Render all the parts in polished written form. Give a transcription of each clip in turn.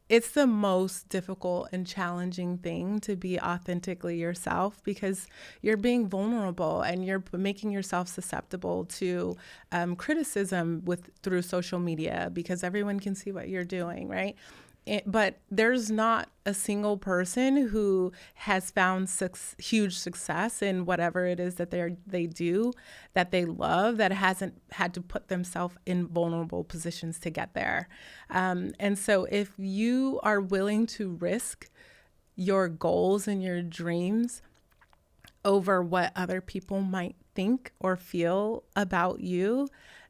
it's the most difficult and challenging thing to be authentically yourself, because you're being vulnerable and you're making yourself susceptible to criticism through social media, because everyone can see what you're doing, right? But there's not a single person who has found huge success in whatever it is that they do, that they love, that hasn't had to put themselves in vulnerable positions to get there. And so if you are willing to risk your goals and your dreams over what other people might think or feel about you,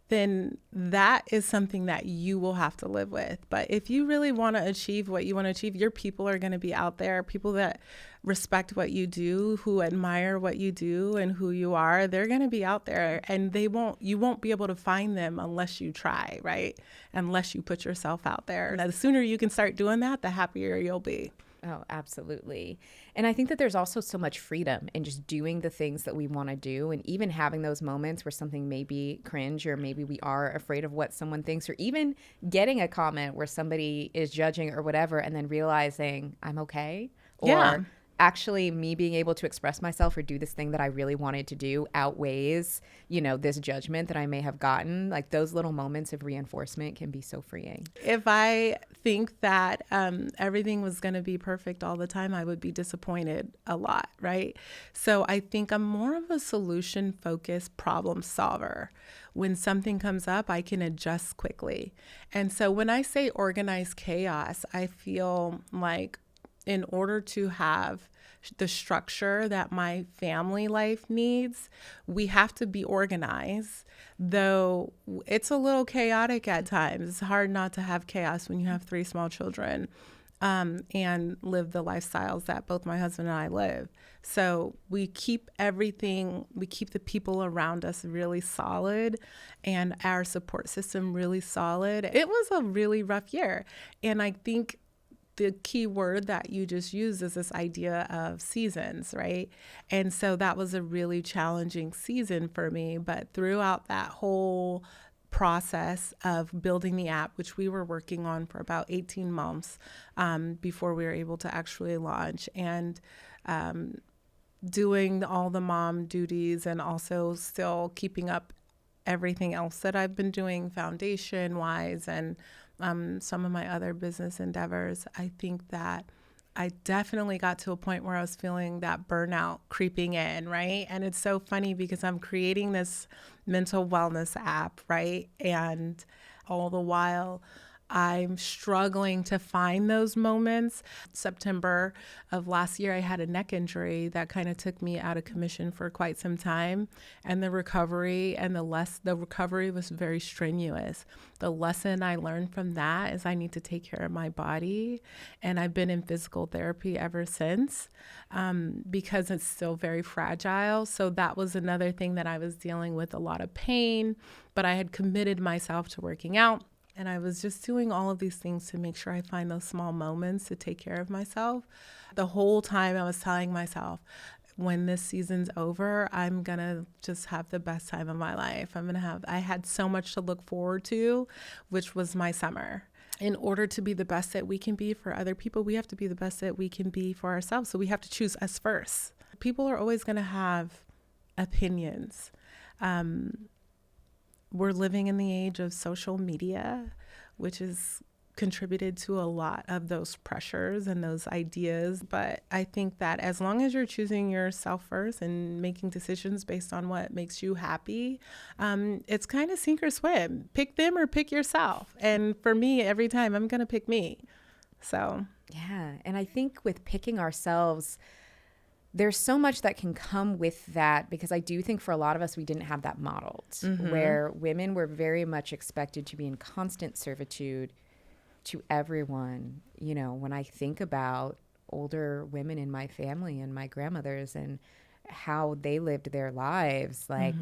then that is something that you will have to live with. But if you really want to achieve what you want to achieve, your people are going to be out there. People that respect what you do, who admire what you do and who you are, they're going to be out there, and you won't be able to find them unless you try, right? Unless you put yourself out there. And the sooner you can start doing that, the happier you'll be. Oh, absolutely. And I think that there's also so much freedom in just doing the things that we want to do, and even having those moments where something may be cringe, or maybe we are afraid of what someone thinks, or even getting a comment where somebody is judging or whatever, and then realizing I'm okay. Yeah. Or actually me being able to express myself or do this thing that I really wanted to do outweighs, this judgment that I may have gotten. Like, those little moments of reinforcement can be so freeing. If I think that everything was going to be perfect all the time, I would be disappointed a lot, right? So I think I'm more of a solution-focused problem solver. When something comes up, I can adjust quickly. And so when I say organized chaos, I feel like in order to have the structure that my family life needs, we have to be organized, though it's a little chaotic at times. It's hard not to have chaos when you have 3 small children and live the lifestyles that both my husband and I live. So we keep the people around us really solid and our support system really solid. It was a really rough year. And I think the key word that you just used is this idea of seasons, right? And so that was a really challenging season for me. But throughout that whole process of building the app, which we were working on for about 18 months before we were able to actually launch, and doing all the mom duties and also still keeping up everything else that I've been doing foundation-wise and some of my other business endeavors, I think that I definitely got to a point where I was feeling that burnout creeping in, right? And it's so funny because I'm creating this mental wellness app, right? And all the while, I'm struggling to find those moments. September of last year, I had a neck injury that kind of took me out of commission for quite some time. And the recovery was very strenuous. The lesson I learned from that is I need to take care of my body. And I've been in physical therapy ever since because it's still very fragile. So that was another thing that I was dealing with, a lot of pain, but I had committed myself to working out. And I was just doing all of these things to make sure I find those small moments to take care of myself. The whole time I was telling myself, when this season's over, I'm going to just have the best time of my life. I had so much to look forward to, which was my summer. In order to be the best that we can be for other people, we have to be the best that we can be for ourselves. So we have to choose us first. People are always going to have opinions. We're living in the age of social media, which has contributed to a lot of those pressures and those ideas. But I think that as long as you're choosing yourself first and making decisions based on what makes you happy, it's kind of sink or swim. Pick them or pick yourself. And for me, every time I'm going to pick me. So, yeah. And I think with picking ourselves, there's so much that can come with that, because I do think for a lot of us, we didn't have that modeled, where women were very much expected to be in constant servitude to everyone. When I think about older women in my family and my grandmothers and how they lived their lives, like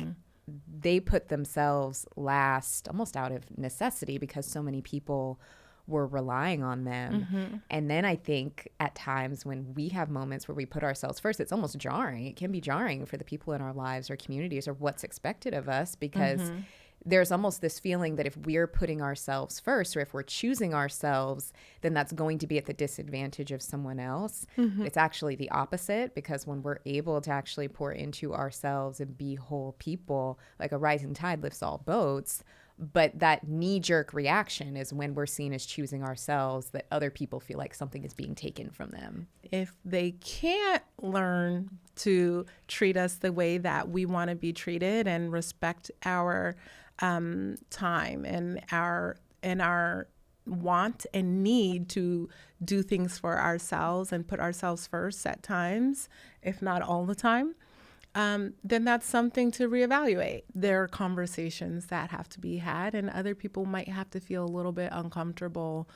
they put themselves last almost out of necessity because so many people were relying on them. And then I think at times when we have moments where we put ourselves first, it's almost jarring. It can be jarring for the people in our lives or communities or what's expected of us, because there's almost this feeling that if we're putting ourselves first, or if we're choosing ourselves, then that's going to be at the disadvantage of someone else. It's actually the opposite, because when we're able to actually pour into ourselves and be whole people, like a rising tide lifts all boats. But that knee-jerk reaction is when we're seen as choosing ourselves, that other people feel like something is being taken from them. If they can't learn to treat us the way that we want to be treated and respect our time and our want and need to do things for ourselves and put ourselves first at times, if not all the time, then that's something to reevaluate. There are conversations that have to be had, and other people might have to feel a little bit uncomfortable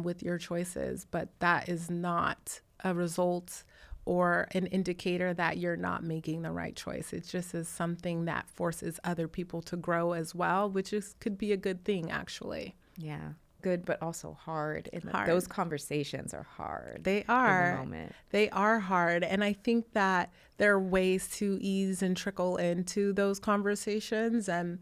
with your choices, but that is not a result or an indicator that you're not making the right choice. It just is something that forces other people to grow as well, which could be a good thing, actually. Yeah. Good, but also hard. And Hard. those conversations are hard. They are. In the moment. They are hard. And I think that there are ways to ease and trickle into those conversations. And,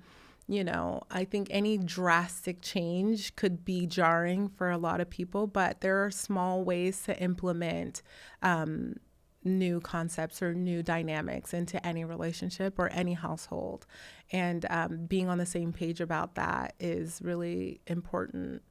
you know, I think any drastic change could be jarring for a lot of people, but there are small ways to implement new concepts or new dynamics into any relationship or any household. And being on the same page about that is really important